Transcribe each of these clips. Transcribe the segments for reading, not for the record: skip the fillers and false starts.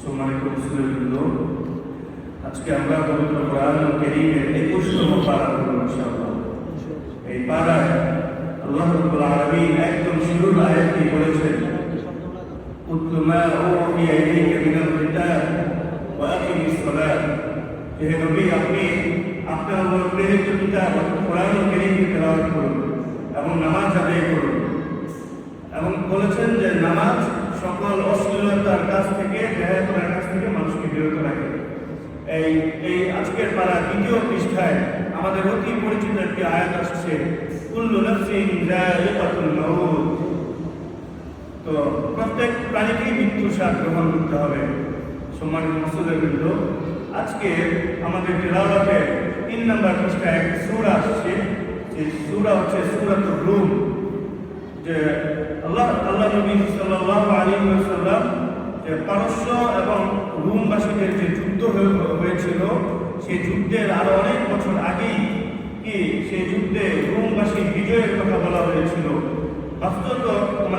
সম্মানিত মুসলিমবৃন্দ, আজকে আমরা পবিত্র কোরআন কারীমের 21তম পারা পড়ব ইনশাআল্লাহ। এই পারায় আল্লাহ রাব্বুল আলামিন একদম শুরুর আয়াতটি বলেছেন, উতলু মা উহিয়া ইলাইকা মিনাল কিতাব ওয়া আকিমিস সালাত। হে নবী, আপনি আপনার উপর প্রেরিত কিতাব কোরআন কারীমকে তেলাওয়াত করুন এবং নামাজ আদায় করুন। এবং বলেছেন যে নামাজ সকল অশ্লীলতার কাছ থেকে, বেহায়াতের কাছ থেকে মানুষকে বিরত রাখে। এই আজকের পারা দ্বিতীয় পৃষ্ঠায় আমাদের অতি পরিচিত একটি আয়াত আসছে, কুল্লু নাফসিন যায়িকাতুল মাউত। তো প্রত্যেক প্রাণীকেই মৃত্যুর স্বাদ গ্রহণ করতে হবে। সম্মানিত মুসলিমবৃন্দ, আজকে আমাদের তেলাওয়াতে 3 নম্বর পৃষ্ঠায় একটি সূরা আসছে। এই সূরা হচ্ছে সূরাতুর রূম। যে আল্লাহ নবী সাল্লাল্লাহু আলাইহি ওয়াসাল্লাম যে পারস্য এবং রোমবাসীদের যে যুদ্ধ হয়েছিল, সেই যুদ্ধের আরো অনেক বছর আগেই সেই যুদ্ধে রোমবাসীর বিজয়ের কথা বলা হয়েছিল।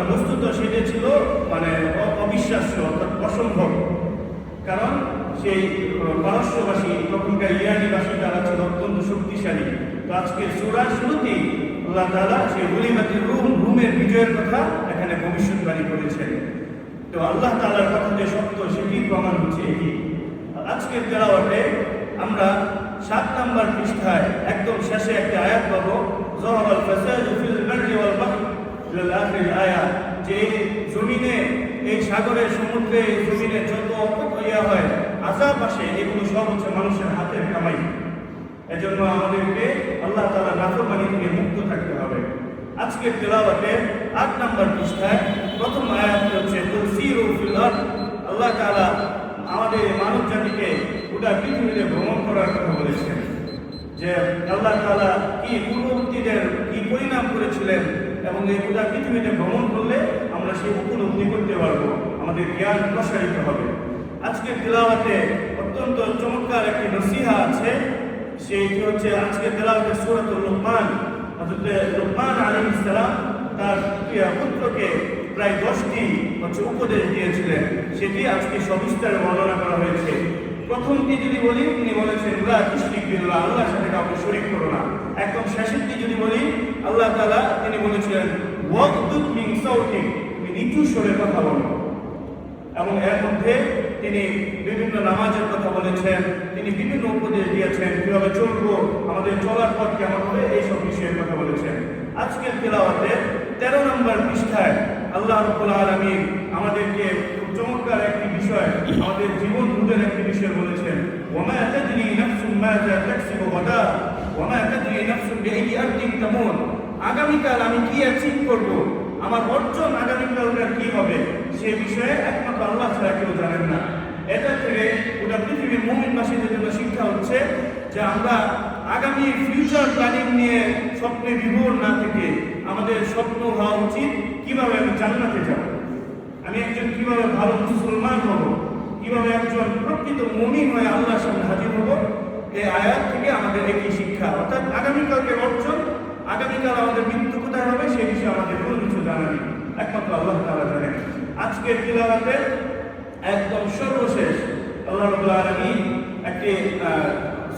বস্তুত সেটা ছিল অবিশ্বাস্য, অর্থাৎ অসম্ভব। কারণ সেই পারস্যবাসী, তখনকার ইরানীবাসী, তারা ছিল অত্যন্ত শক্তিশালী। তো আজকে সূরার শুরুতেই আল্লাহ তাআলা সেই গলিমাতুর রুমের বিজয়ের কথা এখানে ভবিষ্যৎবাণী করেছেন। তো আল্লাহ তাআলার কথা যে সত্য, সেটি প্রমাণ হচ্ছে এটি। আজকের তেলাওয়াতে আমরা 7 নম্বর পৃষ্ঠায় একদম শেষে একটা আয়াত পাবো, যাহারাল ফাসাদু ফিল বাররি ওয়াল বাহরি ইলা আখির আয়াত। যে জমিনে, এই সাগরের সমুদ্রে, জমিনে যত হয় আযাব আসে, এগুলো সব হচ্ছে মানুষের হাতের কামাই। এজন্য আমাদেরকে আল্লাহ তাআলা নাফরমানি থেকে মুক্ত থাকতে হবে। আজকের তেলাওয়াতে 8 নম্বর পৃষ্ঠায় প্রথম আয়াত হচ্ছে তুসিরু ফিল আরদ। আল্লাহ তাআলা আমাদের মানব জাতিকে গোটা পৃথিবীতে ভ্রমণ করার কথা বলেছেন। যে আল্লাহ তাআলা কি পূর্ববর্তীদের কি পরিণাম করেছিলেন, এবং এই গোটা পৃথিবীতে ভ্রমণ করলে আমরা সেই উপলব্ধি করতে পারবো, আমাদের জ্ঞান প্রসারিত হবে। আজকের তেলাওয়াতে অত্যন্ত চমৎকার একটি নসিহা আছে। সেইটি হচ্ছে আজকের তেলাওয়াতে সূরাতুল লুকমান। হযরত লুকমান আলাইহিস সালাম তার পুত্রকে প্রায় 10টি উপদেশ দিয়েছিলেন। সেটি আজকে সবিস্তারে বর্ণনা করা হয়েছে। প্রথমটি যদি বলি, তিনি বলেছেন লা তুশরিক বিল্লাহ, আল্লাহর সাথে কাউকে শরীক করো না। একদম শেষেরটি যদি বলি, আল্লাহ তাআলা তিনি বলেছিলেন ওয়াগদুদ মিন সাউতিক, তুমি নিচু স্বরে কথা বলো। এবং এর মধ্যে তিনি বিভিন্ন নামাজের কথা বলেছেন, তিনি বিভিন্ন উপদেশ দিয়েছেন, কিভাবে চলবো, আমাদের চলার পথ কেমন হবে, এইসব বিষয়ের কথা বলেছেন। আজকের তেলাওয়াতে 13 নম্বর পৃষ্ঠায় আল্লাহ রাব্বুল আলামিন আমাদেরকে চমৎকার একটি বিষয়, আমাদের জীবন বোধের একটি বিষয় বলেছেন, ওয়ামা তাদরি নাফসুম মাযা তাকসিবু গাদা ওয়ামা তাদরি নাফসুম বিআইয়ি আরদিন তামুত। আগামীকাল আমি কি অ্যাচিভ করব, আমার অর্জন আগামীকালকার কি হবে, সে বিষয়ে একমাত্র আল্লাহ ছাড়া কেউ জানেন না। এটা থেকে গোটা পৃথিবীর মুমিনবাসীদের জন্য শিক্ষা হচ্ছে যে আমরা আগামী ফিউচার প্ল্যানিং নিয়ে স্বপ্নে বিভোর না থেকে আমাদের স্বপ্ন হওয়া উচিত কিভাবে আমি জান্নাতে যাব, আমি একজন কিভাবে ভালো মুসলমান হব, কিভাবে একজন প্রকৃত মুমিন হয়ে আল্লাহর সামনে হাজির হব। এই আয়াত থেকে আমাদের একই শিক্ষা, অর্থাৎ আগামীকালকে অর্জন, আগামীকাল আমাদের মৃত্যু কোথায় হবে, সেই বিষয়ে আমাদের কোনো কিছু জানা নেই, একমাত্র আল্লাহ তাআলা জানেন। আজকের তিলাওয়াতে একদম সর্বশেষ আল্লাহ রাব্বুল আলামিন একটি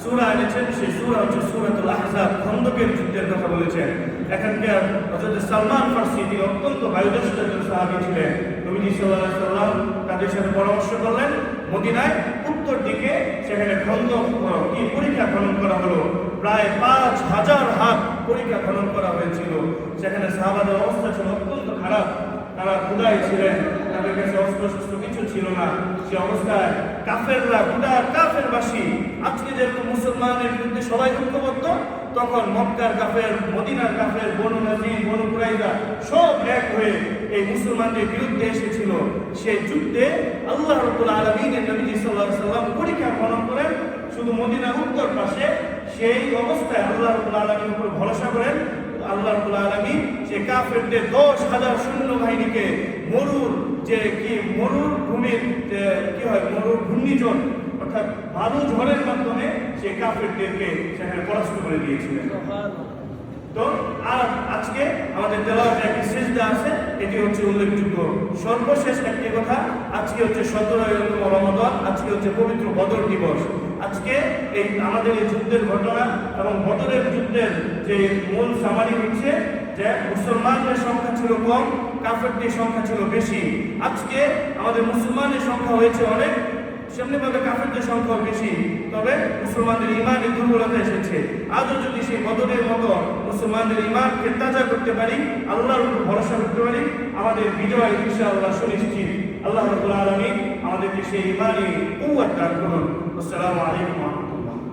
সূরা এনেছেন। সেই সূরা হচ্ছে সূরাতুল আহজাব, খন্দকের যুদ্ধের কথা বলেছেন। এখানকার হযরত সালমান ফারসি, তিনি অত্যন্ত বায়ুদস্ত একজন সাহাবী ছিলেন। নবীজি সাল্লাল্লাহু আলাইহি ওয়াসাল্লাম তাদের সাথে পরামর্শ করলেন, মদিনায় উত্তর দিকে সেখানে খন্দক পরীক্ষা খনন করা হলো। প্রায় 5000 হাত পরীক্ষা খনন করা হয়েছিল। সেখানে সাহাবাদের অবস্থা ছিল অত্যন্ত খারাপ, তারা ক্ষুধায় ছিলেন, তাদের কাছে অস্ত্র কিছু ছিল না। সে অবস্থায় কাফেররা, গোটা কাফেরবাসী, আজকে যেরকম মুসলমানের বিরুদ্ধে সবাই ঐক্যবদ্ধ, তখন মক্কার কাফের, মদিনার কাফের, বনু নাজির, বনু কুরাইজা সব এক হয়ে এই মুসলমানদের বিরুদ্ধে এসেছিল। সেই যুদ্ধে আল্লাহ রাব্বুল আলামিনের নবী সাল্লাল্লাহু আলাইহি ওয়াসাল্লাম পরীক্ষা খনন করেন শুধু মদিনার উত্তর পাশে। সেই অবস্থায় আল্লাহ রাব্বুল আলামিনের উপর ভরসা করেন। আল্লাহ রাব্বুল আলামিন সে কাফেরদের 10,000 সৈন্যবাহিনীকে মরুর ভূমির মরুর ঘূর্ণিঝড়, অর্থাৎ বালু ঝড়ের মাধ্যমে সে কাফেরদেরকে সেখানে পরাস্ত করে দিয়েছিলেন। তো আর আজকে আমাদের তেলাওয়াতে একটি সিজদা আছে, এটি হচ্ছে উল্লেখযোগ্য। সর্বশেষ একটি কথা, আজকে হচ্ছে 17তম রমাদান, আজকে হচ্ছে পবিত্র বদর দিবস। আজকে এই আমাদের এই যুদ্ধের ঘটনা এবং বদরের যুদ্ধের যে মূল সামারি হচ্ছে যে মুসলমানদের সংখ্যা ছিল কম, কাফেরদের সংখ্যা ছিল বেশি। আজকে আমাদের মুসলমানের সংখ্যা হয়েছে অনেক, সেমনিভাবে কাফেরদের সংখ্যা বেশি, তবে মুসলমানদের ইমানের দুর্বলতা এসেছে। আজও যদি সেই বদরের মতো মুসলমানদের ইমানকে তাজা করতে পারি, আল্লাহর উপর ভরসা করতে পারি, আমাদের বিজয় ইনশাআল্লাহ সুনিশ্চিত। আল্লাহ রাব্বুল আলামিন আমাদেরকে সেই ইমানি কুওয়াত দান করুন। আসসালামু আলাইকুম।